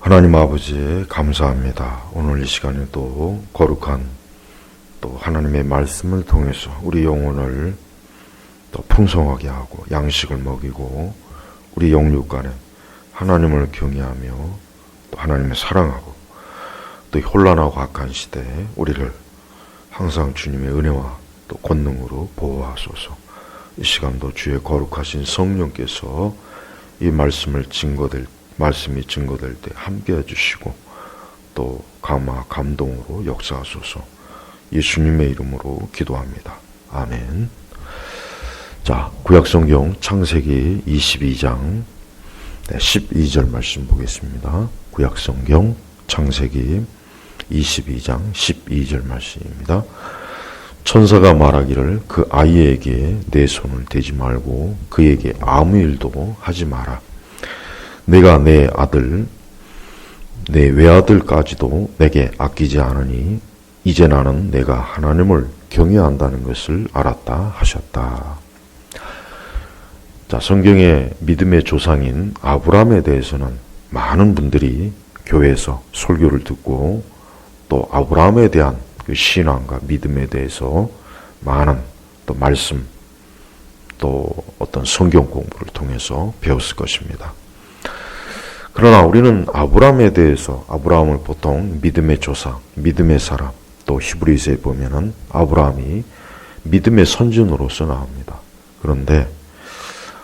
하나님 아버지 감사합니다. 오늘 이 시간에 또 거룩한 또 하나님의 말씀을 통해서 우리 영혼을 또 풍성하게 하고 양식을 먹이고 우리 영육간에 하나님을 경외하며 또 하나님을 사랑하고 또 혼란하고 악한 시대에 우리를 항상 주님의 은혜와 또 권능으로 보호하소서. 이 시간도 주의 거룩하신 성령께서 이 말씀이 증거될 때 함께 해주시고 또 감동으로 역사하소서. 예수님의 이름으로 기도합니다. 아멘. 자, 구약성경 창세기 22장 12절 말씀 보겠습니다. 구약성경 창세기 22장 12절 말씀입니다. 천사가 말하기를 그 아이에게 내 손을 대지 말고 그에게 아무 일도 하지 마라. 내가 내 아들, 내 외아들까지도 내게 아끼지 않으니 이제 나는 내가 하나님을 경외한다는 것을 알았다 하셨다. 자, 성경의 믿음의 조상인 아브라함에 대해서는 많은 분들이 교회에서 설교를 듣고 또 아브라함에 대한 그 신앙과 믿음에 대해서 많은 또 말씀 또 어떤 성경 공부를 통해서 배웠을 것입니다. 그러나 우리는 아브라함에 대해서 아브라함을 보통 믿음의 조상, 믿음의 사람, 또 히브리서에 보면은 아브라함이 믿음의 선진으로서 나옵니다. 그런데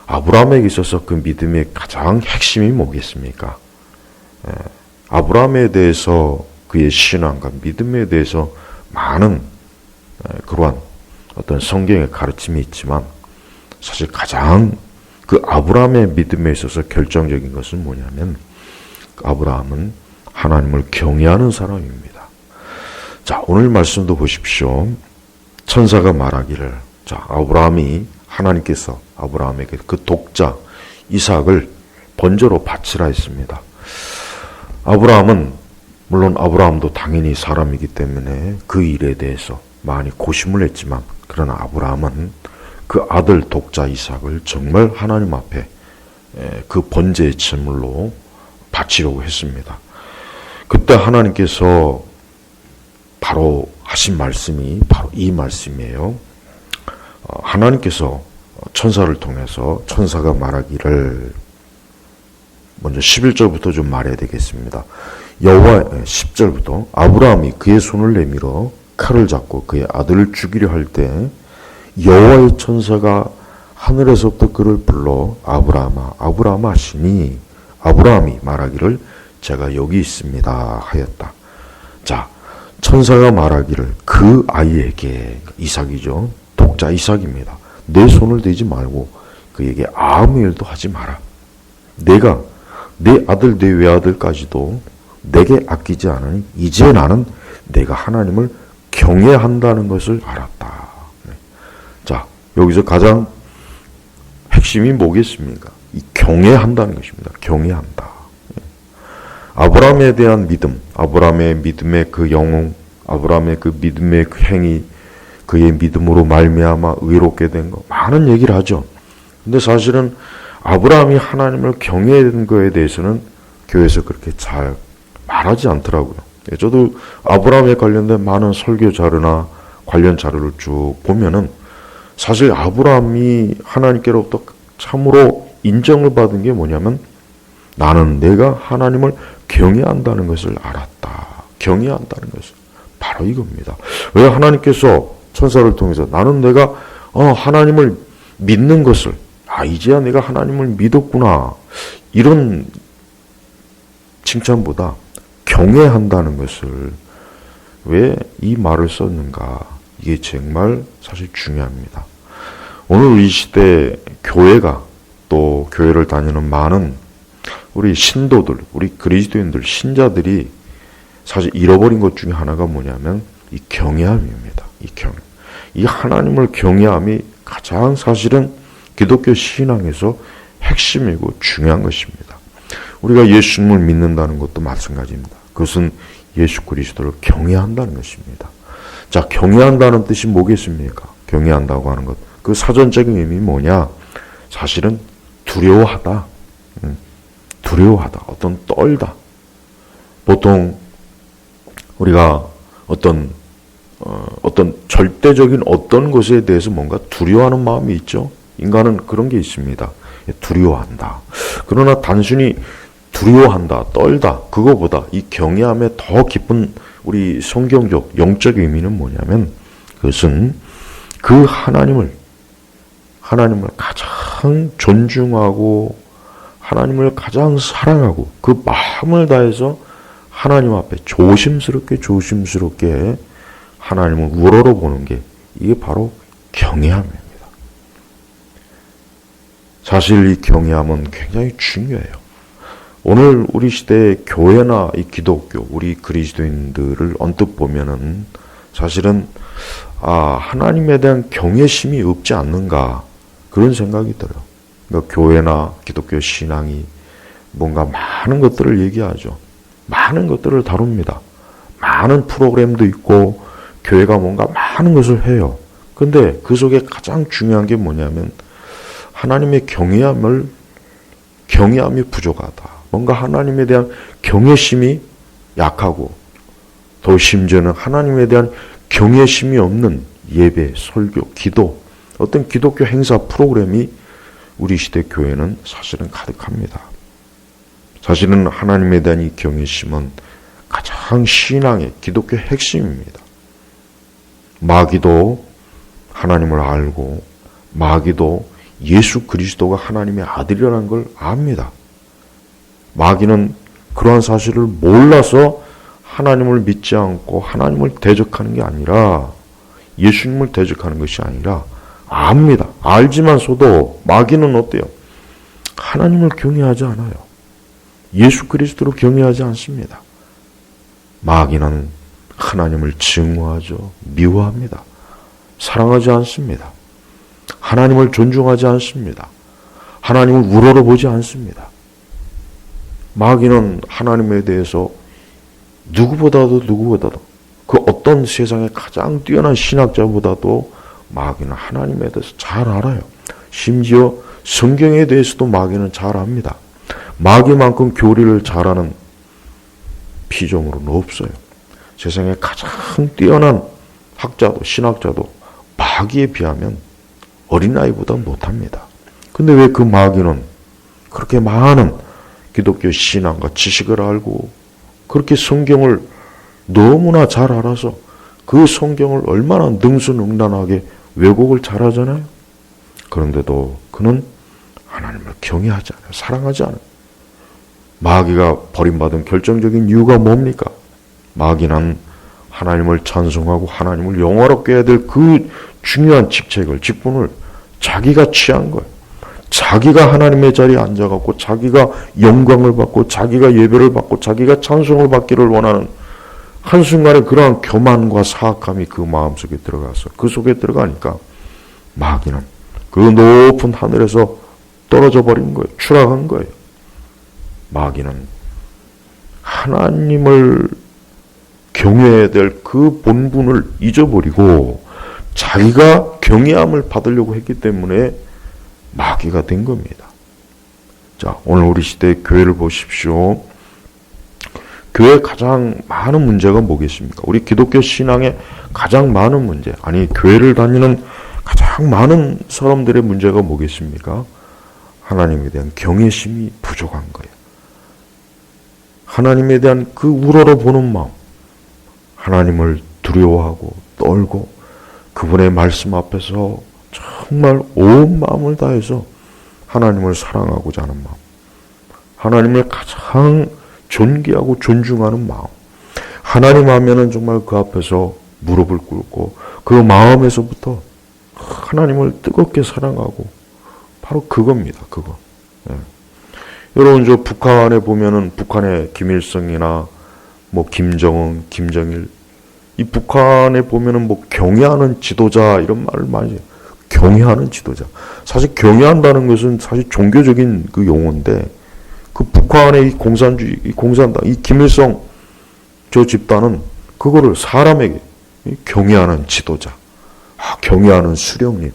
아브라함에게 있어서 그 믿음의 가장 핵심이 뭐겠습니까? 아브라함에 대해서 그의 신앙과 믿음에 대해서 많은 그러한 어떤 성경의 가르침이 있지만 사실 가장 그 아브라함의 믿음에 있어서 결정적인 것은 뭐냐면 아브라함은 하나님을 경외하는 사람입니다. 자, 오늘 말씀도 보십시오. 천사가 말하기를, 자, 하나님께서 아브라함에게 그 독자 이삭을 번제로 바치라 했습니다. 물론 아브라함도 당연히 사람이기 때문에 그 일에 대해서 많이 고심을 했지만 그러나 아브라함은 그 아들 독자 이삭을 정말 하나님 앞에 그 번제의 제물로 바치려고 했습니다. 그때 하나님께서 바로 하신 말씀이 바로 이 말씀이에요. 하나님께서 천사를 통해서 천사가 말하기를 먼저 11절부터 좀 말해야 되겠습니다. 10절부터 아브라함이 그의 손을 내밀어 칼을 잡고 그의 아들을 죽이려 할 때 여호와의 천사가 하늘에서부터 그를 불러 아브라함아 아브라함아 하시니 아브라함이 말하기를 제가 여기 있습니다 하였다. 자, 천사가 말하기를 그 아이에게, 이삭이죠, 독자 이삭입니다. 내 손을 대지 말고 그에게 아무 일도 하지 마라. 내가 내 아들 내 외아들까지도 내게 아끼지 않으니 이제 나는 내가 하나님을 경외한다는 것을 알았다. 자, 여기서 가장 핵심이 뭐겠습니까? 이 경외한다는 것입니다. 경외한다. 아브라함에 대한 믿음, 아브라함의 믿음의 그 영웅, 아브라함의 그 믿음의 그 행위, 그의 믿음으로 말미암아 의롭게 된 것, 많은 얘기를 하죠. 근데 사실은 아브라함이 하나님을 경외한 거에 대해서는 교회에서 그렇게 잘 말하지 않더라고요. 저도 아브라함에 관련된 많은 설교 자료나 관련 자료를 쭉 보면은 사실 아브라함이 하나님께로부터 참으로 인정을 받은 게 뭐냐면 나는 내가 하나님을 경외한다는 것을 알았다. 경외한다는 것을. 바로 이겁니다. 왜 하나님께서 천사를 통해서 나는 내가 하나님을 믿는 것을, 이제야 내가 하나님을 믿었구나, 이런 칭찬보다 경외한다는 것을 왜 이 말을 썼는가, 이게 정말 사실 중요합니다. 오늘 이 시대 교회가 또 교회를 다니는 많은 우리 신도들, 우리 그리스도인들, 신자들이 사실 잃어버린 것 중에 하나가 뭐냐면 이 경외함입니다. 이 하나님을 경외함이 가장 사실은 기독교 신앙에서 핵심이고 중요한 것입니다. 우리가 예수님을 믿는다는 것도 마찬가지입니다. 그것은 예수 그리스도를 경외한다는 것입니다. 자, 경외한다는 뜻이 뭐겠습니까? 경외한다고 하는 것, 그 사전적인 의미 뭐냐? 사실은 두려워하다, 어떤 떨다, 보통 우리가 어떤 절대적인 어떤 것에 대해서 뭔가 두려워하는 마음이 있죠. 인간은 그런 게 있습니다. 두려워한다. 그러나 단순히 두려워한다, 떨다, 그거보다 이 경외함의 더 깊은 우리 성경적, 영적 의미는 뭐냐면 그것은 그 하나님을 가장 존중하고 하나님을 가장 사랑하고 그 마음을 다해서 하나님 앞에 조심스럽게 하나님을 우러러보는 게 이게 바로 경외함입니다. 사실 이 경외함은 굉장히 중요해요. 오늘 우리 시대의 교회나 이 기독교, 우리 그리스도인들을 언뜻 보면은 사실은 하나님에 대한 경외심이 없지 않는가 그런 생각이 들어요. 그러니까 교회나 기독교 신앙이 뭔가 많은 것들을 얘기하죠. 많은 것들을 다룹니다. 많은 프로그램도 있고 교회가 뭔가 많은 것을 해요. 근데 그 속에 가장 중요한 게 뭐냐면 하나님의 경외함이 부족하다. 뭔가 하나님에 대한 경외심이 약하고 더 심지어는 하나님에 대한 경외심이 없는 예배, 설교, 기도, 어떤 기독교 행사 프로그램이 우리 시대 교회는 사실은 가득합니다. 사실은 하나님에 대한 이 경외심은 가장 신앙의 기독교 핵심입니다. 마귀도 하나님을 알고 마귀도 예수 그리스도가 하나님의 아들이라는 걸 압니다. 마귀는 그러한 사실을 몰라서 하나님을 믿지 않고 하나님을 대적하는 게 아니라 예수님을 대적하는 것이 아니라 압니다. 알지만서도 마귀는 어때요? 하나님을 경외하지 않아요. 예수 그리스도를 경외하지 않습니다. 마귀는 하나님을 증오하죠. 미워합니다. 사랑하지 않습니다. 하나님을 존중하지 않습니다. 하나님을 우러러보지 않습니다. 마귀는 하나님에 대해서 누구보다도 그 어떤 세상의 가장 뛰어난 신학자보다도 마귀는 하나님에 대해서 잘 알아요. 심지어 성경에 대해서도 마귀는 잘 압니다. 마귀만큼 교리를 잘하는 피조물은 없어요. 세상에 가장 뛰어난 학자도 신학자도 마귀에 비하면 어린아이보다 못합니다. 근데 왜 그 마귀는 그렇게 많은 기독교 신앙과 지식을 알고 그렇게 성경을 너무나 잘 알아서 그 성경을 얼마나 능수능란하게 왜곡을 잘하잖아요. 그런데도 그는 하나님을 경외하지 않아요. 사랑하지 않아요. 마귀가 버림받은 결정적인 이유가 뭡니까? 마귀는 하나님을 찬송하고 하나님을 영화롭게 해야 될 그 중요한 직분을 자기가 취한 거예요. 자기가 하나님의 자리에 앉아갖고 자기가 영광을 받고 자기가 예배를 받고 자기가 찬송을 받기를 원하는 한순간에 그러한 교만과 사악함이 그 마음속에 들어가서 그 속에 들어가니까 마귀는 그 높은 하늘에서 떨어져 버린 거예요. 추락한 거예요. 마귀는 하나님을 경외해야 될 그 본분을 잊어버리고 자기가 경외함을 받으려고 했기 때문에 마귀가 된 겁니다. 자, 오늘 우리 시대의 교회를 보십시오. 교회의 가장 많은 문제가 뭐겠습니까? 우리 기독교 신앙의 가장 많은 문제, 아니 교회를 다니는 가장 많은 사람들의 문제가 뭐겠습니까? 하나님에 대한 경외심이 부족한 거예요. 하나님에 대한 그 우러러보는 마음, 하나님을 두려워하고 떨고 그분의 말씀 앞에서 정말 온 마음을 다해서 하나님을 사랑하고자 하는 마음, 하나님을 가장 존귀하고 존중하는 마음, 하나님 하면은 정말 그 앞에서 무릎을 꿇고 그 마음에서부터 하나님을 뜨겁게 사랑하고 바로 그겁니다. 그거. 예. 여러분 저 북한에 보면은 북한의 김일성이나 뭐 김정은, 김정일 이 북한에 보면은 뭐 경외하는 지도자 이런 말을 많이 해요. 경외하는 지도자. 사실 경외한다는 것은 사실 종교적인 그 용어인데 그 북한의 이 공산주의, 이 공산당, 이 김일성 저 집단은 그거를 사람에게 경외하는 지도자, 경외하는 수령님.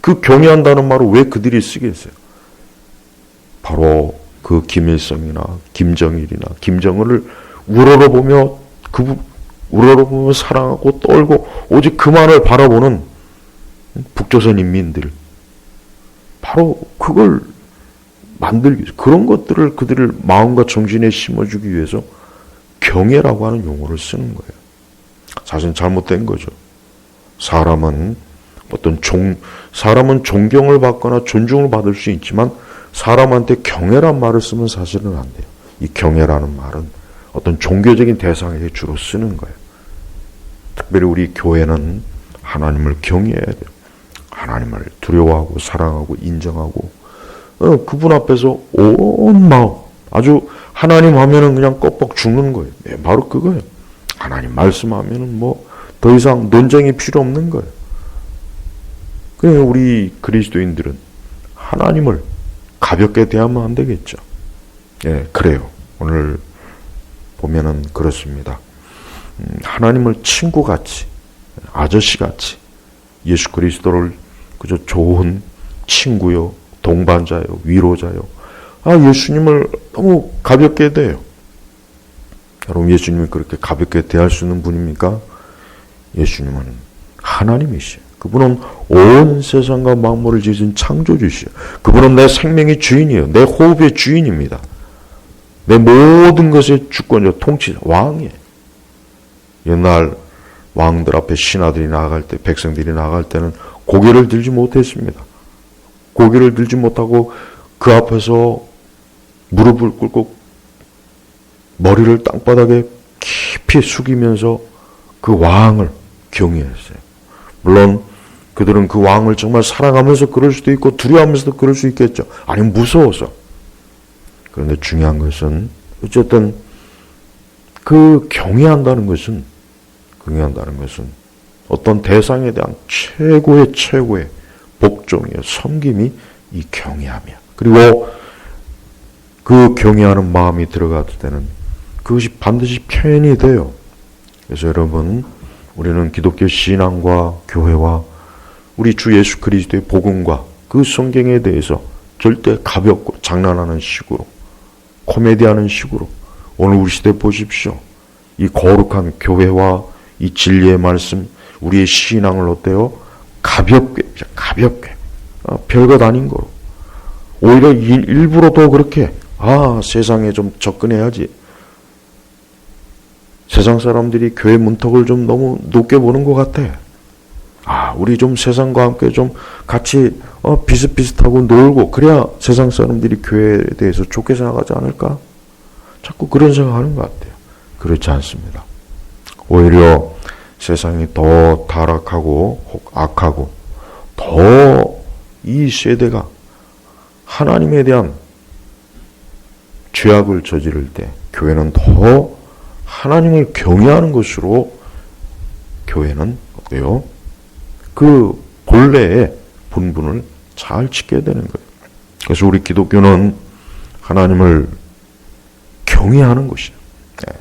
그 경외한다는 말을 왜 그들이 쓰겠어요? 바로 그 김일성이나 김정일이나 김정은을 우러러보며 우러러보며 사랑하고 떨고 오직 그만을 바라보는 북조선 인민들, 바로 그걸 만들기 위해서, 그런 것들을 그들의 마음과 정신에 심어주기 위해서 경애라고 하는 용어를 쓰는 거예요. 사실 잘못된 거죠. 사람은 존경을 받거나 존중을 받을 수 있지만 사람한테 경애란 말을 쓰면 사실은 안 돼요. 이 경애라는 말은 어떤 종교적인 대상에게 주로 쓰는 거예요. 특별히 우리 교회는 하나님을 경외해야 돼요. 하나님을 두려워하고 사랑하고 인정하고 그분 앞에서 온 마음, 아주 하나님 하면은 그냥 껍벅 죽는 거예요. 네, 바로 그거예요. 하나님 말씀하면은 더 이상 논쟁이 필요 없는 거예요. 그래서 우리 그리스도인들은 하나님을 가볍게 대하면 안 되겠죠. 예, 그래요. 오늘 보면은 그렇습니다. 하나님을 친구같이, 아저씨같이, 예수 그리스도를 그저 좋은 친구요, 동반자요, 위로자요. 예수님을 너무 가볍게 대해요. 여러분, 예수님이 그렇게 가볍게 대할 수 있는 분입니까? 예수님은 하나님이시요. 그분은 온 세상과 만물을 지으신 창조주시요. 그분은 내 생명의 주인이에요. 내 호흡의 주인입니다. 내 모든 것의 주권자, 통치자, 왕이에요. 옛날 왕들 앞에 신하들이 나아갈 때, 백성들이 나아갈 때는 고개를 들지 못했습니다. 고개를 들지 못하고 그 앞에서 무릎을 꿇고 머리를 땅바닥에 깊이 숙이면서 그 왕을 경외했어요. 물론 그들은 그 왕을 정말 사랑하면서 그럴 수도 있고 두려워하면서도 그럴 수 있겠죠. 아니면 무서워서. 그런데 중요한 것은 어쨌든 그 경외한다는 것은 어떤 대상에 대한 최고의 복종이에요. 섬김이 이 경외함이야. 그리고 그 경외하는 마음이 들어갔을 때는 그것이 반드시 표현이 돼요. 그래서 여러분, 우리는 기독교 신앙과 교회와 우리 주 예수 그리스도의 복음과 그 성경에 대해서 절대 가볍고 장난하는 식으로, 코미디하는 식으로, 오늘 우리 시대 보십시오. 이 거룩한 교회와 이 진리의 말씀, 우리의 신앙을 어때요? 가볍게 별것 아닌 거로, 오히려 일부러 더 그렇게 세상에 좀 접근해야지, 세상 사람들이 교회 문턱을 좀 너무 높게 보는 것 같아. 우리 좀 세상과 함께 좀 같이 비슷비슷하고 놀고 그래야 세상 사람들이 교회에 대해서 좋게 생각하지 않을까? 자꾸 그런 생각하는 것 같아요. 그렇지 않습니다. 오히려 세상이 더 타락하고 혹 악하고 더 이 세대가 하나님에 대한 죄악을 저지를 때 교회는 더 하나님을 경외하는 것으로 교회는 어때요? 그 본래의 본분을 잘 지켜야 되는 거예요. 그래서 우리 기독교는 하나님을 경외하는 것이에요. 네.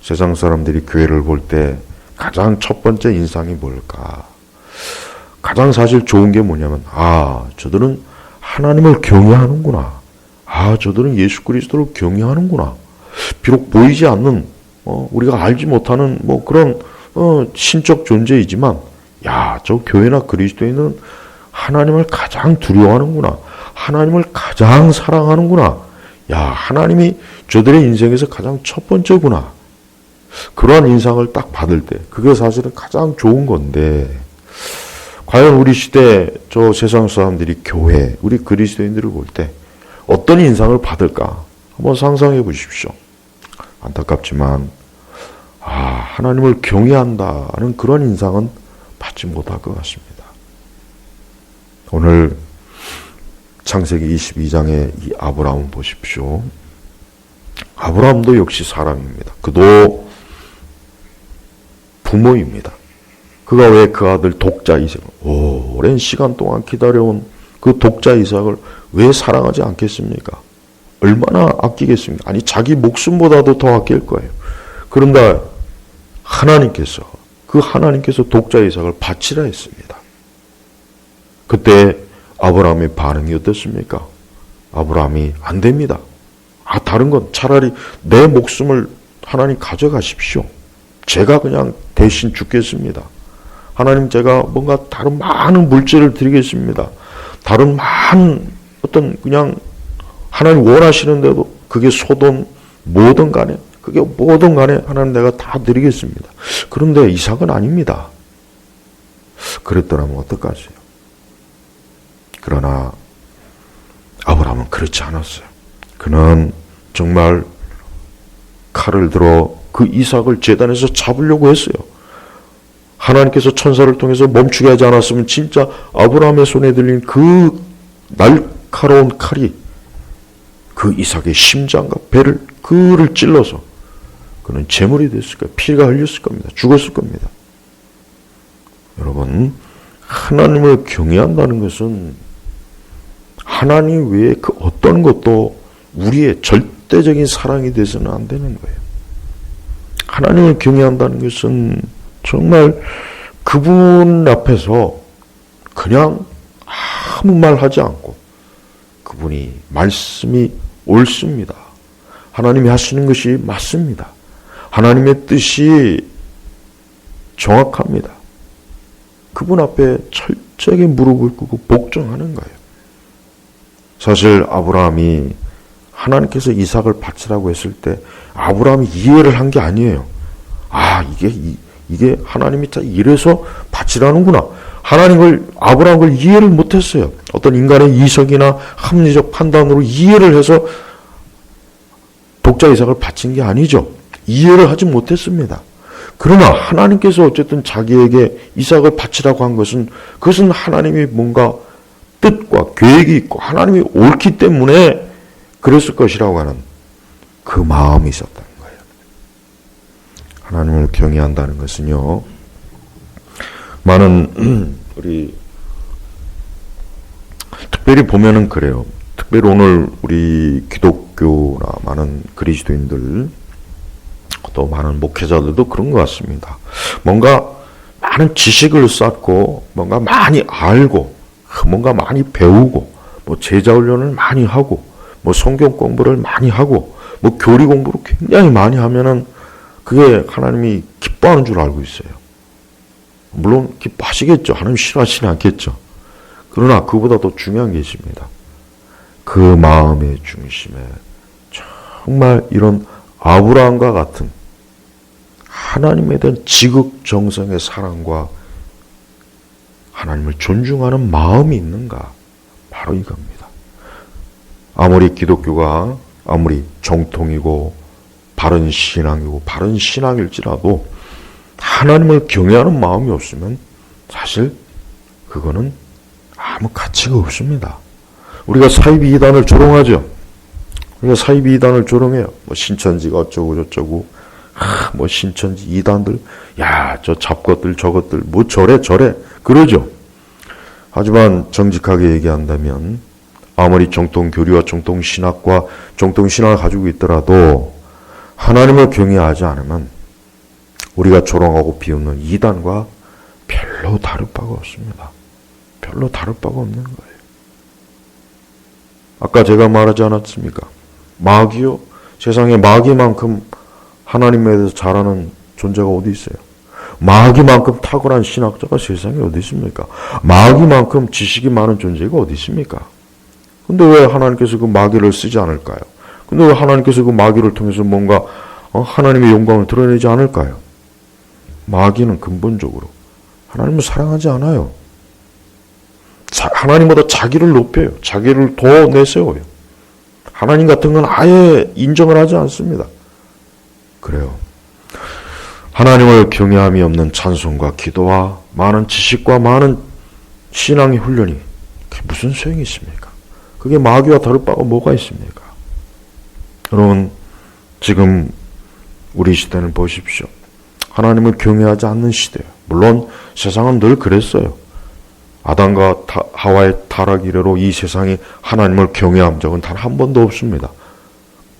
세상 사람들이 교회를 볼 때 가장 첫 번째 인상이 뭘까? 가장 사실 좋은 게 뭐냐면 저들은 하나님을 경외하는구나. 저들은 예수 그리스도를 경외하는구나. 비록 보이지 않는 우리가 알지 못하는 그런 신적 존재이지만 저 교회나 그리스도인은 하나님을 가장 두려워하는구나. 하나님을 가장 사랑하는구나. 하나님이 저들의 인생에서 가장 첫 번째구나. 그러한 인상을 딱 받을 때 그게 사실은 가장 좋은 건데, 과연 우리 시대 저 세상 사람들이 교회, 우리 그리스도인들을 볼 때 어떤 인상을 받을까? 한번 상상해 보십시오. 안타깝지만 하나님을 경외한다는 그런 인상은 받지 못할 것 같습니다. 오늘 창세기 22장의 이 아브라함 보십시오. 아브라함도 역시 사람입니다. 그도 부모입니다. 그가 왜 그 아들 독자 이삭을 오랜 시간 동안 기다려온 그 독자 이삭을 왜 사랑하지 않겠습니까? 얼마나 아끼겠습니까? 아니 자기 목숨보다도 더 아낄 거예요. 그런데 하나님께서 독자 이삭을 바치라 했습니다. 그때 아브라함의 반응이 어떻습니까? 아브라함이 안 됩니다. 다른 건 차라리 내 목숨을 하나님 가져가십시오. 제가 그냥 대신 죽겠습니다. 하나님, 제가 뭔가 다른 많은 물질을 드리겠습니다. 다른 많은 어떤 그냥 하나님 원하시는데도 그게 소돈 뭐든 간에, 그게 뭐든 간에 하나님 내가 다 드리겠습니다. 그런데 이삭은 아닙니다. 그랬더라면 어떡하지요? 그러나 아브라함은 그렇지 않았어요. 그는 정말 칼을 들어 그 이삭을 제단에서 잡으려고 했어요. 하나님께서 천사를 통해서 멈추게 하지 않았으면 진짜 아브라함의 손에 들린 그 날카로운 칼이 그 이삭의 심장과 배를 그를 찔러서 그는 제물이 됐을 거예요. 피가 흘렸을 겁니다. 죽었을 겁니다. 여러분, 하나님을 경외한다는 것은 하나님 외에 그 어떤 것도 우리의 절대적인 사랑이 돼서는 안 되는 거예요. 하나님을 경외한다는 것은 정말 그분 앞에서 그냥 아무 말 하지 않고 그분이 말씀이 옳습니다. 하나님이 하시는 것이 맞습니다. 하나님의 뜻이 정확합니다. 그분 앞에 철저하게 무릎을 꿇고 복종하는 거예요. 사실 아브라함이 하나님께서 이삭을 바치라고 했을 때 아브라함이 이해를 한 게 아니에요. 이게 하나님이 이래서 바치라는구나. 아브라함 걸 이해를 못했어요. 어떤 인간의 이성이나 합리적 판단으로 이해를 해서 독자 이삭을 바친 게 아니죠. 이해를 하지 못했습니다. 그러나 하나님께서 어쨌든 자기에게 이삭을 바치라고 한 것은 그것은 하나님이 뭔가 뜻과 계획이 있고 하나님이 옳기 때문에 그랬을 것이라고 하는 그 마음이 있었다는 거예요. 하나님을 경외한다는 것은요, 많은 우리 특별히 보면은 그래요. 특별히 오늘 우리 기독교나 많은 그리스도인들 또 많은 목회자들도 그런 것 같습니다. 뭔가 많은 지식을 쌓고 뭔가 많이 알고 뭔가 많이 배우고 뭐 제자 훈련을 많이 하고 뭐 성경 공부를 많이 하고 뭐 교리 공부를 굉장히 많이 하면은 그게 하나님이 기뻐하는 줄 알고 있어요. 물론 기뻐하시겠죠. 하나님 싫어하시진 않겠죠. 그러나 그보다 더 중요한 게 있습니다. 그 마음의 중심에 정말 이런 아브라함과 같은 하나님에 대한 지극정성의 사랑과 하나님을 존중하는 마음이 있는가? 바로 이겁니다. 아무리 기독교가 아무리 정통이고 바른 신앙이고 바른 신앙일지라도 하나님을 경외하는 마음이 없으면 사실 그거는 아무 가치가 없습니다. 우리가 사이비 이단을 조롱하죠. 우리가 사이비 이단을 조롱해요. 뭐 신천지가 어쩌고 저쩌고 뭐 신천지 이단들 저 잡것들 저것들 뭐 저래 그러죠. 하지만 정직하게 얘기한다면 아무리 정통 교리와 정통 신학과 정통 신학을 가지고 있더라도 하나님을 경외하지 않으면 우리가 조롱하고 비웃는 이단과 별로 다를 바가 없습니다. 별로 다를 바가 없는 거예요. 아까 제가 말하지 않았습니까? 마귀요? 세상에 마귀만큼 하나님에 대해서 잘하는 존재가 어디 있어요? 마귀만큼 탁월한 신학자가 세상에 어디 있습니까? 마귀만큼 지식이 많은 존재가 어디 있습니까? 근데 왜 하나님께서 그 마귀를 쓰지 않을까요? 근데 왜 하나님께서 그 마귀를 통해서 뭔가 하나님의 영광을 드러내지 않을까요? 마귀는 근본적으로 하나님을 사랑하지 않아요. 하나님보다 자기를 높여요. 자기를 더 내세워요. 하나님 같은 건 아예 인정을 하지 않습니다. 그래요. 하나님을 경외함이 없는 찬송과 기도와 많은 지식과 많은 신앙의 훈련이 그게 무슨 소용이 있습니까? 그게 마귀와 다를 바가 뭐가 있습니까? 여러분, 지금 우리 시대는 보십시오. 하나님을 경외하지 않는 시대예요. 물론 세상은 늘 그랬어요. 아담과 하와의 타락 이래로 이 세상이 하나님을 경외한 적은 단 한 번도 없습니다.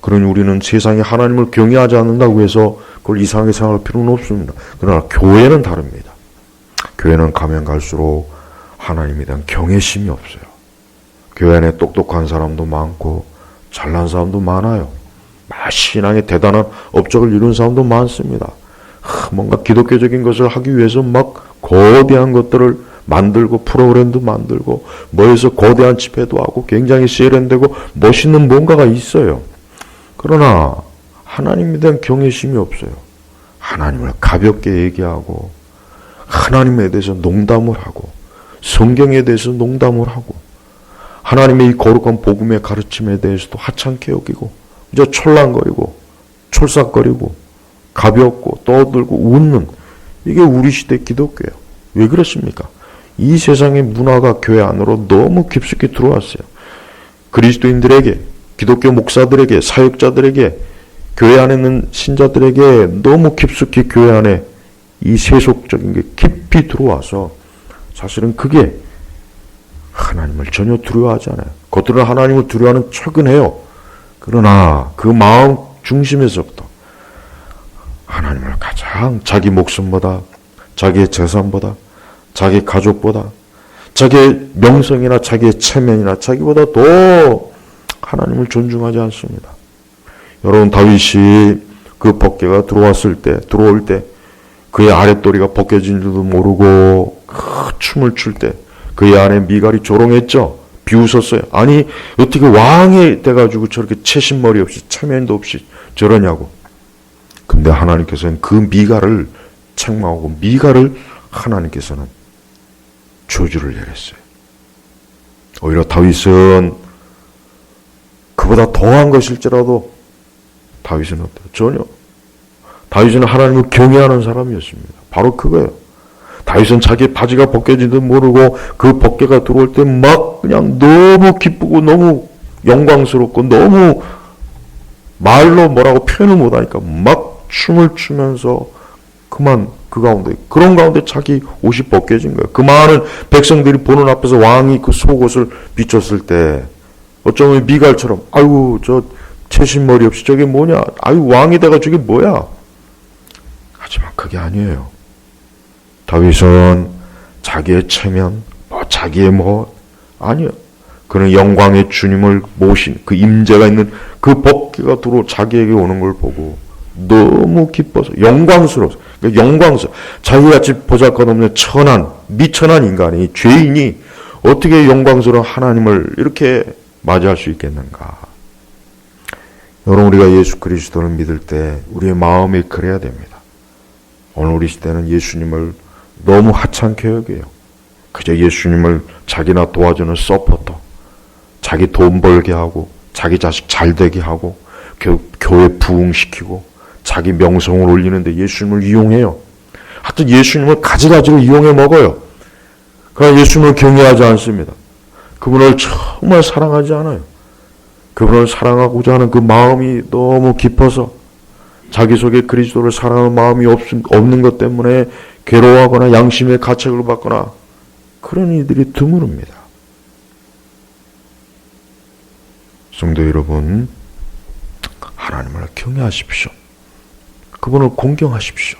그러니 우리는 세상이 하나님을 경외하지 않는다고 해서 그걸 이상하게 생각할 필요는 없습니다. 그러나 교회는 다릅니다. 교회는 가면 갈수록 하나님에 대한 경외심이 없어요. 교회 안에 똑똑한 사람도 많고 잘난 사람도 많아요. 신앙의 대단한 업적을 이룬 사람도 많습니다. 뭔가 기독교적인 것을 하기 위해서 막 거대한 것들을 만들고 프로그램도 만들고 뭐해서 거대한 집회도 하고 굉장히 세련되고 멋있는 뭔가가 있어요. 그러나 하나님에 대한 경외심이 없어요. 하나님을 가볍게 얘기하고 하나님에 대해서 농담을 하고 성경에 대해서 농담을 하고 하나님의 이 거룩한 복음의 가르침에 대해서도 하찮게 여기고 이제 촐랑거리고 촐싹거리고 가볍고 떠들고 웃는 이게 우리 시대 기독교예요. 왜 그렇습니까? 이 세상의 문화가 교회 안으로 너무 깊숙이 들어왔어요. 그리스도인들에게, 기독교 목사들에게, 사역자들에게, 교회 안에 있는 신자들에게 너무 깊숙이 교회 안에 이 세속적인 게 깊이 들어와서 사실은 그게 하나님을 전혀 두려워하지 않아요. 겉으로는 하나님을 두려워하는 척은 해요. 그러나 그 마음 중심에서부터 하나님을 가장 자기 목숨보다, 자기의 재산보다, 자기 가족보다, 자기의 명성이나 자기의 체면이나 자기보다 더 하나님을 존중하지 않습니다. 여러분, 다윗이 그 법궤가 들어올 때 그의 아랫도리가 벗겨진 줄도 모르고 춤을 출 때 그의 안에 미갈이 조롱했죠. 비웃었어요. 아니 어떻게 왕이 돼가지고 저렇게 채신머리 없이 체면도 없이 저러냐고. 근데 하나님께서는 그 미갈을 책망하고 미갈을 하나님께서는 저주를 내렸어요. 오히려 다윗은 그보다 더한 것일지라도 다윗은 어때요? 전혀. 다윗은 하나님을 경외하는 사람이었습니다. 바로 그거예요. 다윗은 자기 바지가 벗겨진 줄 모르고 그 벗개가 들어올 때 막 그냥 너무 기쁘고 너무 영광스럽고 너무 말로 뭐라고 표현을 못하니까 막 춤을 추면서 그런 가운데 자기 옷이 벗겨진 거예요. 그 많은 백성들이 보는 앞에서 왕이 그 속옷을 비췄을 때 어쩌면 미갈처럼 아유 저 채신머리 없이 저게 뭐냐, 아유 왕이 돼가 저게 뭐야. 하지만 그게 아니에요. 다윗은 자기의 체면, 자기의 아니요. 그는 영광의 주님을 모신 그 임재가 있는 그 법궤가 자기에게 오는 걸 보고 너무 기뻐서 영광스러워서, 자기같이 보잘것없는 미천한 인간이, 죄인이 어떻게 영광스러운 하나님을 이렇게 맞이할 수 있겠는가. 여러분, 우리가 예수 그리스도를 믿을 때 우리의 마음이 그래야 됩니다. 오늘 우리 시대는 예수님을 너무 하찮게 여겨요. 그저 예수님을 자기나 도와주는 서포터, 자기 돈 벌게 하고 자기 자식 잘 되게 하고 교회 부흥시키고 자기 명성을 올리는데 예수님을 이용해요. 하여튼 예수님을 가지가지로 이용해 먹어요. 그러나 예수님을 경외하지 않습니다. 그분을 정말 사랑하지 않아요. 그분을 사랑하고자 하는 그 마음이 너무 깊어서 자기 속에 그리스도를 사랑하는 마음이 없는 것 때문에 괴로워하거나 양심의 가책을 받거나 그런 이들이 드물습니다. 성도 여러분, 하나님을 경외하십시오. 그분을 공경하십시오.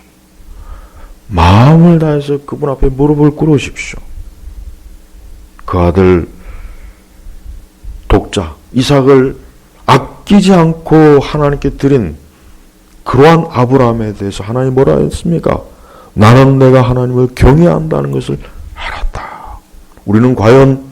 마음을 다해서 그분 앞에 무릎을 꿇으십시오. 그 아들 독자 이삭을 아끼지 않고 하나님께 드린 그러한 아브라함에 대해서 하나님 뭐라 했습니까? 나는 내가 하나님을 경외한다는 것을 알았다. 우리는 과연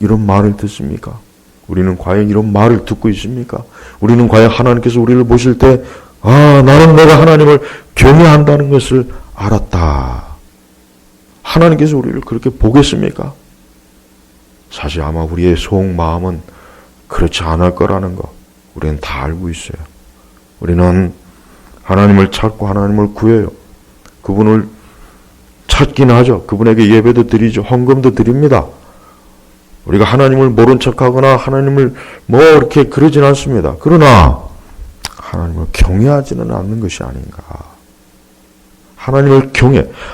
이런 말을 듣습니까? 우리는 과연 이런 말을 듣고 있습니까? 우리는 과연 하나님께서 우리를 보실 때 나는 내가 하나님을 경외한다는 것을 알았다. 하나님께서 우리를 그렇게 보겠습니까? 사실 아마 우리의 속마음은 그렇지 않을 거라는 거 우리는 다 알고 있어요. 우리는 하나님을 찾고 하나님을 구해요. 그분을 찾긴 하죠. 그분에게 예배도 드리죠. 헌금도 드립니다. 우리가 하나님을 모른 척하거나 하나님을 이렇게 그러진 않습니다. 그러나 하나님을 경외하지는 않는 것이 아닌가. 하나님을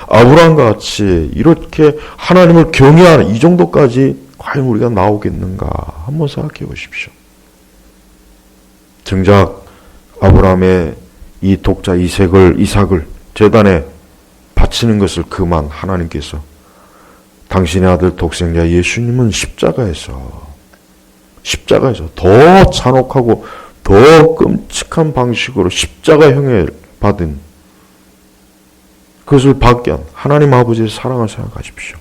아브라함과 같이 이렇게 하나님을 경외하는 이 정도까지 과연 우리가 나오겠는가 한번 생각해 보십시오. 정작 아브라함의 이 독자 이삭을 제단에 바치는 것을 그만 하나님께서 당신의 아들 독생자 예수님은 십자가에서 더 잔혹하고 더 끔찍한 방식으로 십자가형을 받은 그것을 받게 한 하나님 아버지의 사랑을 생각하십시오.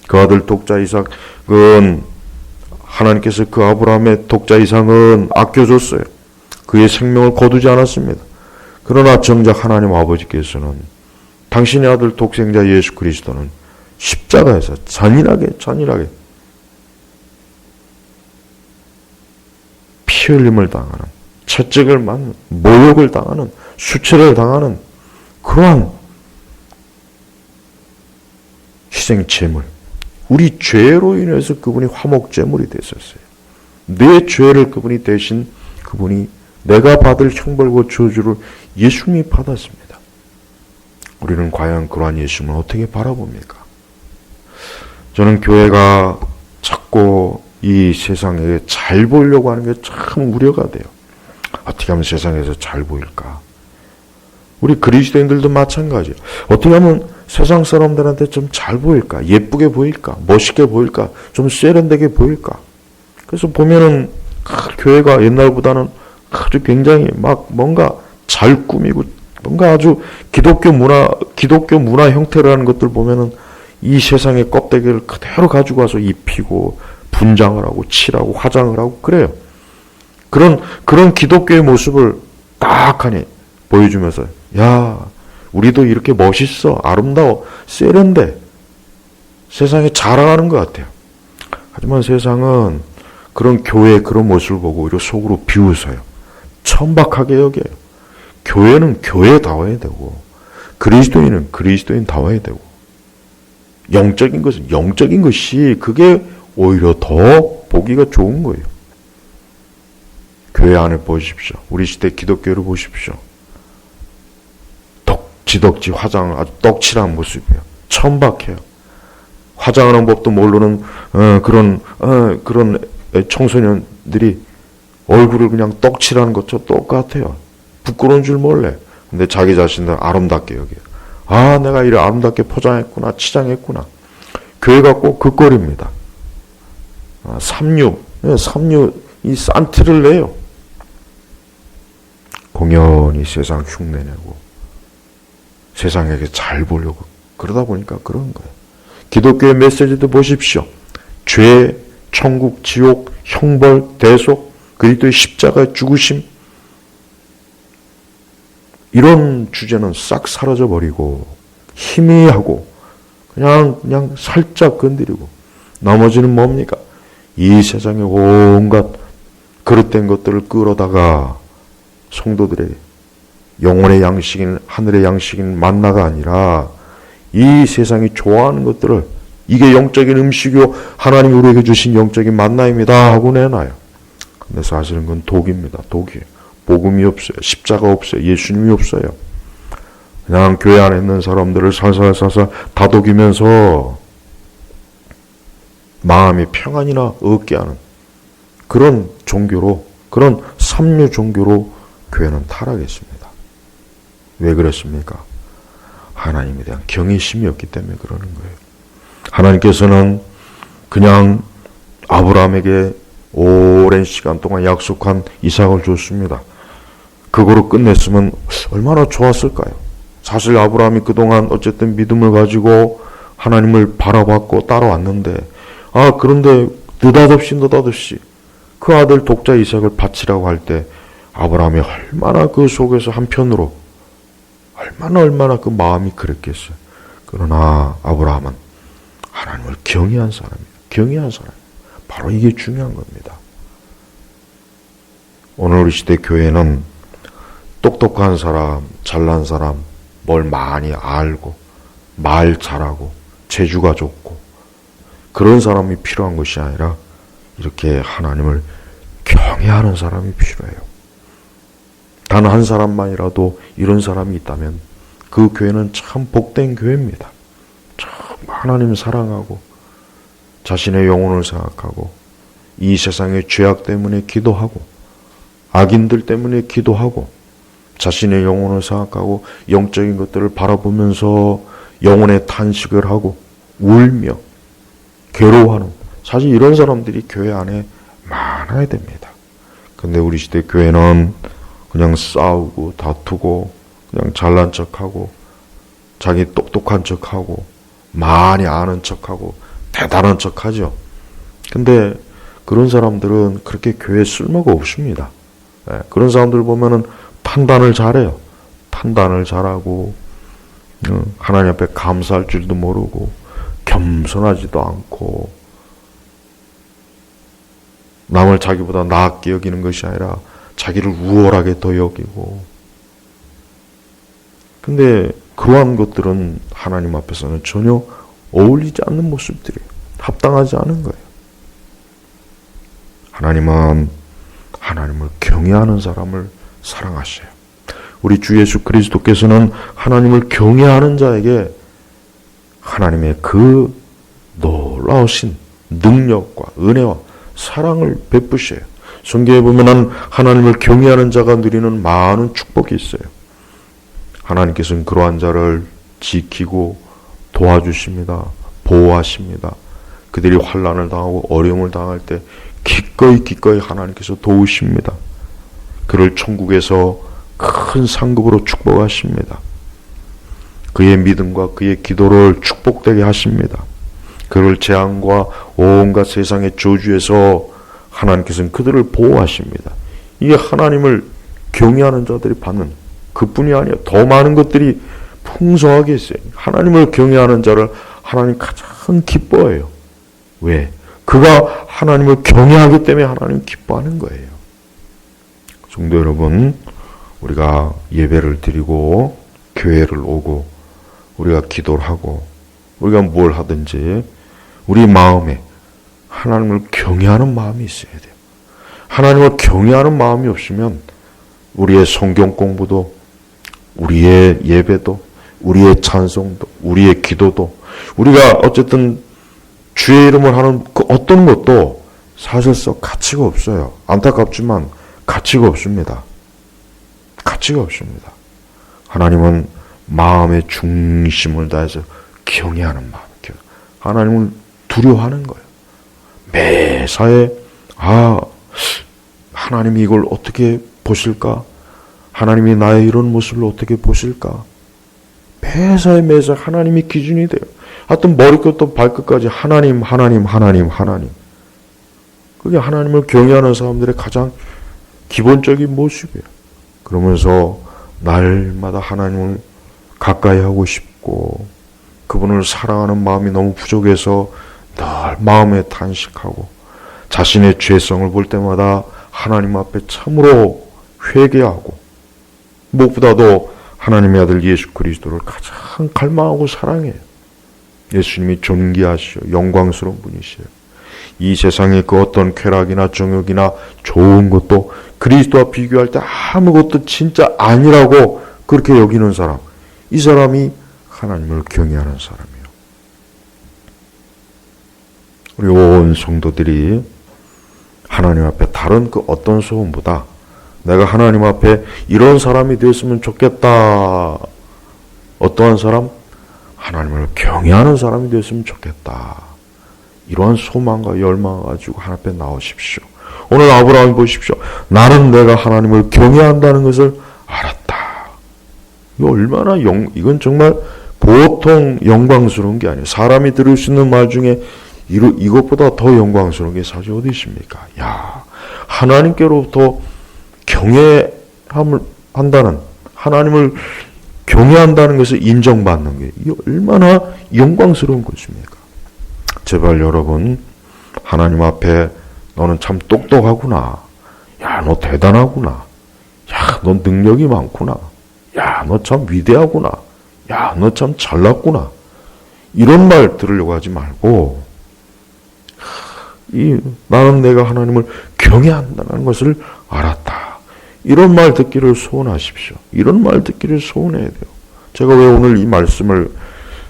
그 아들 독자 이삭은 하나님께서 그 아브라함의 독자 이삭은 아껴줬어요. 그의 생명을 거두지 않았습니다. 그러나 정작 하나님 아버지께서는 당신의 아들 독생자 예수 그리스도는 십자가에서 잔인하게 피 흘림을 당하는, 채찍을 맞는, 모욕을 당하는, 수치를 당하는 그러한 희생제물, 우리 죄로 인해서 그분이 화목제물이 됐었어요. 내 죄를 그분이 대신 그분이 내가 받을 형벌과 저주를 예수님이 받았습니다. 우리는 과연 그러한 예수님을 어떻게 바라봅니까? 저는 교회가 자꾸 이 세상에 잘 보이려고 하는 게 참 우려가 돼요. 어떻게 하면 세상에서 잘 보일까? 우리 그리스도인들도 마찬가지예요. 어떻게 하면 세상 사람들한테 좀 잘 보일까? 예쁘게 보일까? 멋있게 보일까? 좀 세련되게 보일까? 그래서 보면은 교회가 옛날보다는 아주 굉장히 막 뭔가 잘 꾸미고 뭔가 아주 기독교 문화 형태를 하는 것들 보면은 이 세상의 껍데기를 그대로 가지고 와서 입히고 분장을 하고 칠하고 화장을 하고 그래요. 그런 기독교의 모습을 딱하니 보여주면서 야, 우리도 이렇게 멋있어, 아름다워, 세련돼 세상에 자랑하는 것 같아요. 하지만 세상은 그런 교회의 그런 모습을 보고 오히려 속으로 비웃어요. 천박하게 여겨요. 교회는 교회다워야 되고 그리스도인은 그리스도인다워야 되고 영적인 것은 영적인 것이 그게 오히려 더 보기가 좋은 거예요. 교회 안에 보십시오. 우리 시대 기독교를 보십시오. 덕지덕지 화장 아주 떡칠한 모습이에요. 천박해요. 화장하는 법도 모르는 그런 청소년들이 얼굴을 그냥 떡칠하는 것처럼 똑같아요. 부끄러운 줄 몰래. 근데 자기 자신을 아름답게 여겨요. 아, 내가 이래 아름답게 포장했구나, 치장했구나. 교회가 꼭 그 꼴입니다. 삼류 이 산티를 내요. 공연히 세상 흉내내고 세상에게 잘 보려고 그러다 보니까 그런 거예요. 기독교의 메시지도 보십시오. 죄, 천국, 지옥, 형벌, 대속, 그리스도의 십자가의 죽으심 이런 주제는 싹 사라져버리고 희미하고 그냥 살짝 건드리고 나머지는 뭡니까? 이 세상의 온갖 그릇된 것들을 끌어다가 성도들의 영혼의 양식인 하늘의 양식인 만나가 아니라 이 세상이 좋아하는 것들을 이게 영적인 음식이요 하나님이 우리에게 주신 영적인 만나입니다 하고 내놔요. 근데 사실은 그건 독입니다. 독이에요. 복음이 없어요. 십자가 없어요. 예수님이 없어요. 그냥 교회 안에 있는 사람들을 살살살살 다독이면서 마음이 평안이나 얻게 하는 그런 종교로, 그런 삼류 종교로 교회는 타락했습니다. 왜 그랬습니까? 하나님에 대한 경외심이 없기 때문에 그러는 거예요. 하나님께서는 그냥 아브라함에게 오랜 시간 동안 약속한 이삭을 줬습니다. 그거로 끝냈으면 얼마나 좋았을까요? 사실 아브라함이 그동안 어쨌든 믿음을 가지고 하나님을 바라봤고 따라왔는데 그런데 느닷없이 그 아들 독자 이삭을 바치라고 할 때 아브라함이 얼마나 그 속에서 한편으로 얼마나 그 마음이 그랬겠어요. 그러나 아브라함은 하나님을 경외한 사람이에요. 경외한 사람. 바로 이게 중요한 겁니다. 오늘 우리 시대 교회는 똑똑한 사람, 잘난 사람, 뭘 많이 알고 말 잘하고 재주가 좋고 그런 사람이 필요한 것이 아니라 이렇게 하나님을 경외하는 사람이 필요해요. 단 한 사람만이라도 이런 사람이 있다면 그 교회는 참 복된 교회입니다. 참 하나님 사랑하고 자신의 영혼을 생각하고 이 세상의 죄악 때문에 기도하고 악인들 때문에 기도하고 자신의 영혼을 생각하고 영적인 것들을 바라보면서 영혼의 탄식을 하고 울며 괴로워하는 사실 이런 사람들이 교회 안에 많아야 됩니다. 근데 우리 시대 교회는 그냥 싸우고 다투고 그냥 잘난 척하고 자기 똑똑한 척하고 많이 아는 척하고 대단한 척하죠. 근데 그런 사람들은 그렇게 교회에 쓸모가 없습니다. 그런 사람들 보면은 판단을 잘해요. 판단을 잘하고 하나님 앞에 감사할 줄도 모르고 겸손하지도 않고 남을 자기보다 나았게 여기는 것이 아니라 자기를 우월하게 더 여기고. 근데 그러한 것들은 하나님 앞에서는 전혀 어울리지 않는 모습들이에요. 합당하지 않은 거예요. 하나님은 하나님을 경외하는 사람을 사랑하셔요. 우리 주 예수 그리스도께서는 하나님을 경외하는 자에게 하나님의 그 놀라우신 능력과 은혜와 사랑을 베푸셔요. 성경에 보면은 하나님을 경외하는 자가 누리는 많은 축복이 있어요. 하나님께서는 그러한 자를 지키고 도와주십니다. 보호하십니다. 그들이 환난을 당하고 어려움을 당할 때 기꺼이 하나님께서 도우십니다. 그를 천국에서 큰 상급으로 축복하십니다. 그의 믿음과 그의 기도를 축복되게 하십니다. 그를 재앙과 온갖 세상의 저주에서 하나님께서는 그들을 보호하십니다. 이게 하나님을 경외하는 자들이 받는 그뿐이 아니에요. 더 많은 것들이 풍성하게 있어요. 하나님을 경외하는 자를 하나님 가장 기뻐해요. 왜? 그가 하나님을 경외하기 때문에 하나님 기뻐하는 거예요. 성도 여러분, 우리가 예배를 드리고 교회를 오고 우리가 기도를 하고 우리가 뭘 하든지 우리 마음에 하나님을 경외하는 마음이 있어야 돼요. 하나님을 경외하는 마음이 없으면 우리의 성경 공부도 우리의 예배도 우리의 찬송도 우리의 기도도 우리가 어쨌든 주의 이름을 하는 그 어떤 것도 사실상 가치가 없어요. 안타깝지만 가치가 없습니다. 가치가 없습니다. 하나님은 마음의 중심을 다해서 경외하는 마음, 하나님을 두려워하는 거예요. 매사에 하나님이 이걸 어떻게 보실까? 하나님이 나의 이런 모습을 어떻게 보실까? 매사에 하나님이 기준이 돼요. 하여튼 머리끝부터 발끝까지 하나님. 그게 하나님을 경외하는 사람들의 가장 기본적인 모습이에요. 그러면서 날마다 하나님을 가까이 하고 싶고 그분을 사랑하는 마음이 너무 부족해서 늘 마음에 탄식하고 자신의 죄성을 볼 때마다 하나님 앞에 참으로 회개하고 무엇보다도 하나님의 아들 예수 그리스도를 가장 갈망하고 사랑해요. 예수님이 존귀하시오. 영광스러운 분이시에요. 이 세상의 그 어떤 쾌락이나 정욕이나 좋은 것도 그리스도와 비교할 때 아무것도 진짜 아니라고 그렇게 여기는 사람, 이 사람이 하나님을 경외하는 사람이에요. 우리 온 성도들이 하나님 앞에 다른 그 어떤 소원보다 내가 하나님 앞에 이런 사람이 되었으면 좋겠다. 어떠한 사람? 하나님을 경외하는 사람이 되었으면 좋겠다. 이러한 소망과 열망을 가지고 하나님 앞에 나오십시오. 오늘 아브라함이 보십시오. 나는 내가 하나님을 경외한다는 것을 알았다. 이거 얼마나 이건 정말 보통 영광스러운 게 아니에요. 사람이 들을 수 있는 말 중에 이것보다 더 영광스러운 게 사실 어디 있습니까? 하나님께로부터 경외함을 한다는, 하나님을 경외한다는 것을 인정받는 게 이게 얼마나 영광스러운 것입니까? 제발 여러분, 하나님 앞에 너는 참 똑똑하구나. 너 대단하구나. 너 능력이 많구나. 너 참 위대하구나. 너 참 잘났구나. 이런 말 들으려고 하지 말고 나는 내가 하나님을 경외한다는 것을 알았다. 이런 말 듣기를 소원하십시오. 이런 말 듣기를 소원해야 돼요. 제가 왜 오늘 이 말씀을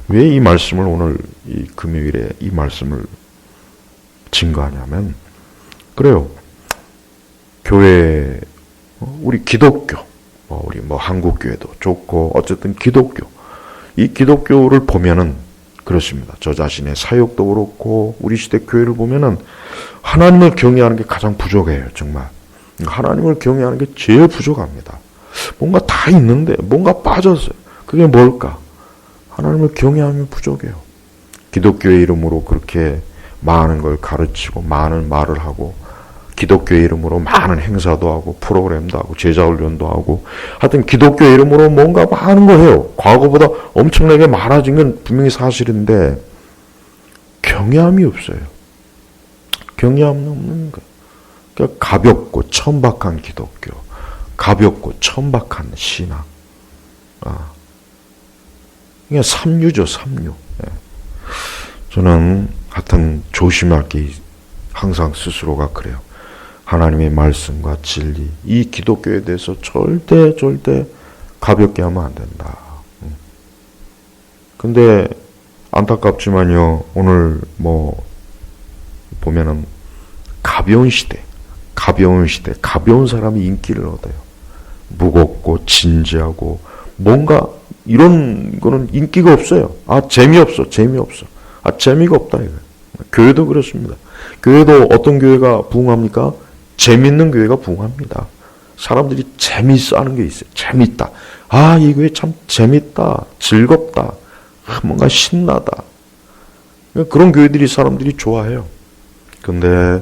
오늘 이 금요일에 이 말씀을 증거하냐면, 그래요. 교회, 우리 기독교, 우리 한국교회도 좋고, 어쨌든 기독교. 이 기독교를 보면은 그렇습니다. 저 자신의 사역도 그렇고, 우리 시대 교회를 보면은 하나님을 경외하는 게 가장 부족해요, 정말. 하나님을 경외하는 게 제일 부족합니다. 뭔가 다 있는데 뭔가 빠졌어요. 그게 뭘까? 하나님을 경외하면 부족해요. 기독교의 이름으로 그렇게 많은 걸 가르치고 많은 말을 하고 기독교의 이름으로 많은 행사도 하고 프로그램도 하고 제자훈련도 하고 하여튼 기독교의 이름으로 뭔가 많은 걸 해요. 과거보다 엄청나게 많아진 건 분명히 사실인데 경외함이 없어요. 경외함이 없는 거예요. 그러니까 가볍고 천박한 기독교, 가볍고 천박한 신앙. 그냥 삼류죠, 삼류. 저는 하여튼 조심할 게 항상 스스로가 그래요. 하나님의 말씀과 진리, 이 기독교에 대해서 절대 가볍게 하면 안 된다. 근데 안타깝지만요, 오늘 보면은 가벼운 시대, 가벼운 사람이 인기를 얻어요. 무겁고 진지하고 뭔가 이런 거는 인기가 없어요. 재미없어. 재미가 없다 이거예요. 교회도 그렇습니다. 교회도 어떤 교회가 부흥합니까? 재밌는 교회가 부흥합니다. 사람들이 재미있어 하는 게 있어요. 재밌다. 이 교회 참 재밌다. 즐겁다. 뭔가 신나다. 그런 교회들이 사람들이 좋아해요. 근데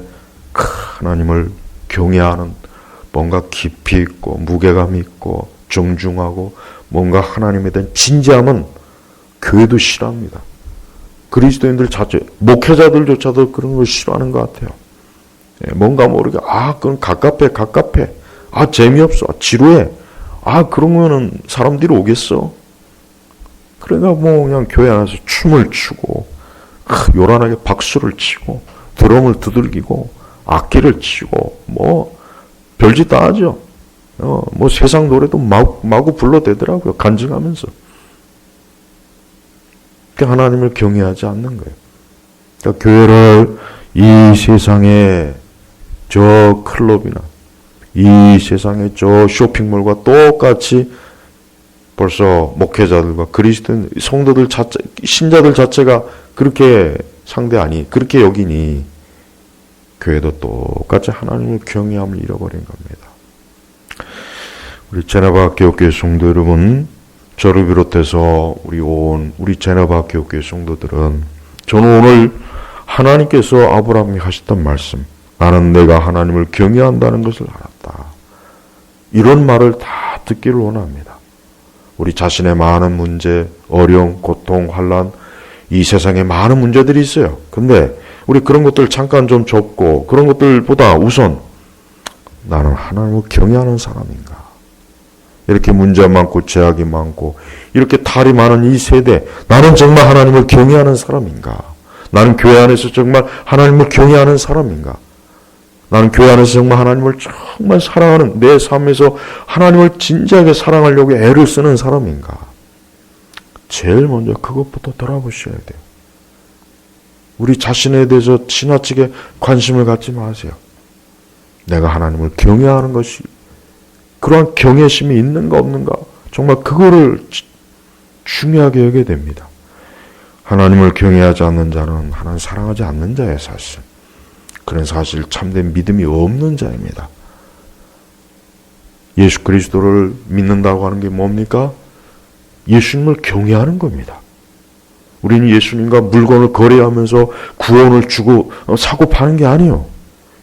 하나님을 경외하는 뭔가 깊이 있고 무게감 있고 정중하고 뭔가 하나님에 대한 진지함은 교회도 싫어합니다. 그리스도인들 자체, 목회자들조차도 그런 걸 싫어하는 것 같아요. 뭔가 모르게 그건 갑갑해. 재미없어. 지루해. 그런 거는 사람들이 오겠어. 그러니까 그냥 교회 안에서 춤을 추고 요란하게 박수를 치고 드럼을 두들기고 악기를 치고 별짓 다 하죠. 세상 노래도 마구 불러대더라고요. 간증하면서. 하나님을 경외하지 않는 거예요. 그러니까 교회를 이 세상의 저 클럽이나 이 세상의 저 쇼핑몰과 똑같이 벌써 목회자들과 그리스도인 성도들 자체, 신자들 자체가 그렇게 그렇게 여기니 교회도 똑같이 하나님을 경외함을 잃어버린 겁니다. 우리 제네바 교회 성도 여러분, 저를 비롯해서 우리 제네바 교회 성도들은 저는 오늘 하나님께서 아브라함이 하셨던 말씀, 나는 내가 하나님을 경외한다는 것을 알았다. 이런 말을 다 듣기를 원합니다. 우리 자신의 많은 문제, 어려움, 고통, 환난, 이 세상에 많은 문제들이 있어요. 근데 우리 그런 것들 잠깐 좀 접고 그런 것들보다 우선 나는 하나님을 경외하는 사람인가? 이렇게 문제 많고 제약이 많고 이렇게 탈이 많은 이 세대, 나는 정말 하나님을 경외하는 사람인가? 나는 교회 안에서 정말 하나님을 경외하는 사람인가? 나는 교회 안에서 정말 하나님을 정말 사랑하는, 내 삶에서 하나님을 진지하게 사랑하려고 애를 쓰는 사람인가? 제일 먼저 그것부터 돌아보셔야 돼요. 우리 자신에 대해서 지나치게 관심을 갖지 마세요. 내가 하나님을 경외하는 것이, 그러한 경외심이 있는가 없는가, 정말 그거를 중요하게 여겨야 됩니다. 하나님을 경외하지 않는 자는 하나님을 사랑하지 않는 자예요, 사실. 그런 사실 참된 믿음이 없는 자입니다. 예수 그리스도를 믿는다고 하는 게 뭡니까? 예수님을 경외하는 겁니다. 우리는 예수님과 물건을 거래하면서 구원을 주고 사고 파는 게 아니에요.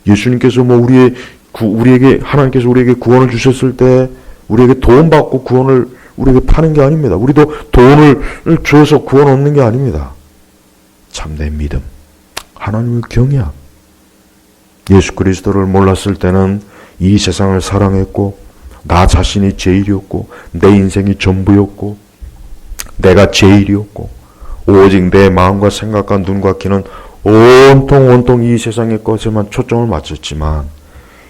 예수님께서 우리에게 하나님께서 우리에게 구원을 주셨을 때 우리에게 돈 받고 구원을 우리에게 파는 게 아닙니다. 우리도 돈을 줘서 구원 얻는 게 아닙니다. 참된 믿음, 하나님을 경외함. 예수 그리스도를 몰랐을 때는 이 세상을 사랑했고 나 자신이 제일이었고 내 인생이 전부였고 내가 제일이었고 오직 내 마음과 생각과 눈과 귀는 온통 이 세상의 것에만 초점을 맞췄지만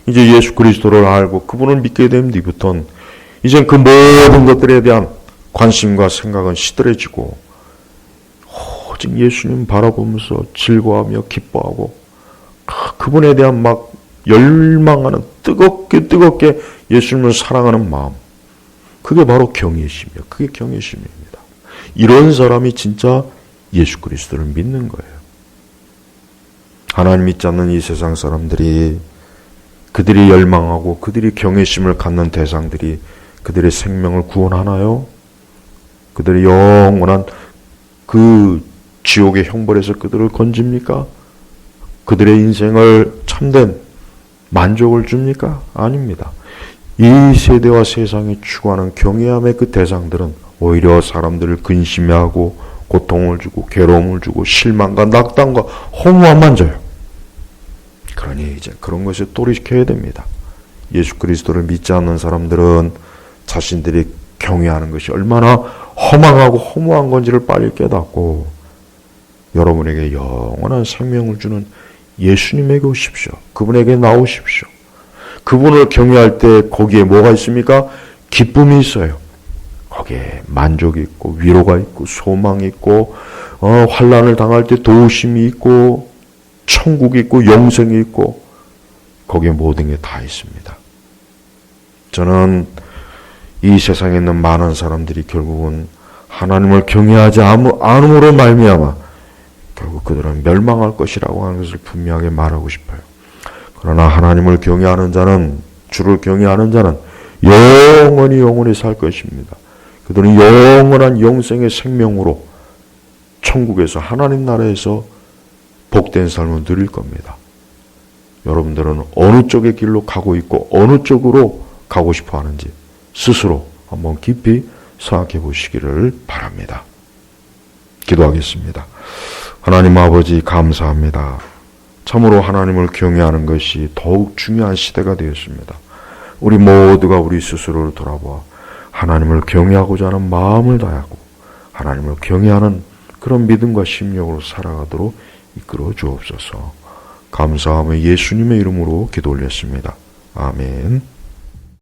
이제 예수 그리스도를 알고 그분을 믿게 된 뒤부터는 이젠 그 모든 것들에 대한 관심과 생각은 시들해지고 오직 예수님 바라보면서 즐거워하며 기뻐하고 그분에 대한 막 열망하는 뜨겁게 예수님을 사랑하는 마음, 그게 바로 경외심이에요. 그게 경외심입니다. 이런 사람이 진짜 예수 그리스도를 믿는 거예요. 하나님 믿지 않는 이 세상 사람들이 그들이 열망하고 그들이 경외심을 갖는 대상들이 그들의 생명을 구원하나요? 그들의 영원한 그 지옥의 형벌에서 그들을 건집니까? 그들의 인생을 참된 만족을 줍니까? 아닙니다. 이 세대와 세상이 추구하는 경외함의 그 대상들은 오히려 사람들을 근심해하고 고통을 주고 괴로움을 주고 실망과 낙담과 허무함만 줘요. 그러니 이제 그런 것에 돌이켜야 됩니다. 예수 그리스도를 믿지 않는 사람들은 자신들이 경외하는 것이 얼마나 허망하고 허무한 건지를 빨리 깨닫고 여러분에게 영원한 생명을 주는 예수님에게 오십시오. 그분에게 나오십시오. 그분을 경외할 때 거기에 뭐가 있습니까? 기쁨이 있어요. 거기에 만족이 있고 위로가 있고 소망이 있고 환난을 당할 때 도우심이 있고 천국이 있고 영생이 있고 거기에 모든 게 다 있습니다. 저는 이 세상에 있는 많은 사람들이 결국은 하나님을 경외하지 않음으로 말미암아 결국 그들은 멸망할 것이라고 하는 것을 분명하게 말하고 싶어요. 그러나 하나님을 경외하는 자는, 주를 경외하는 자는 영원히 살 것입니다. 그들은 영원한 영생의 생명으로 천국에서 하나님 나라에서 복된 삶을 누릴 겁니다. 여러분들은 어느 쪽의 길로 가고 있고 어느 쪽으로 가고 싶어 하는지 스스로 한번 깊이 생각해 보시기를 바랍니다. 기도하겠습니다. 하나님 아버지 감사합니다. 참으로 하나님을 경외하는 것이 더욱 중요한 시대가 되었습니다. 우리 모두가 우리 스스로를 돌아보아 하나님을 경외하고자 하는 마음을 다하고 하나님을 경외하는 그런 믿음과 심령으로 살아가도록 이끌어 주옵소서. 감사하며 예수님의 이름으로 기도 올렸습니다. 아멘.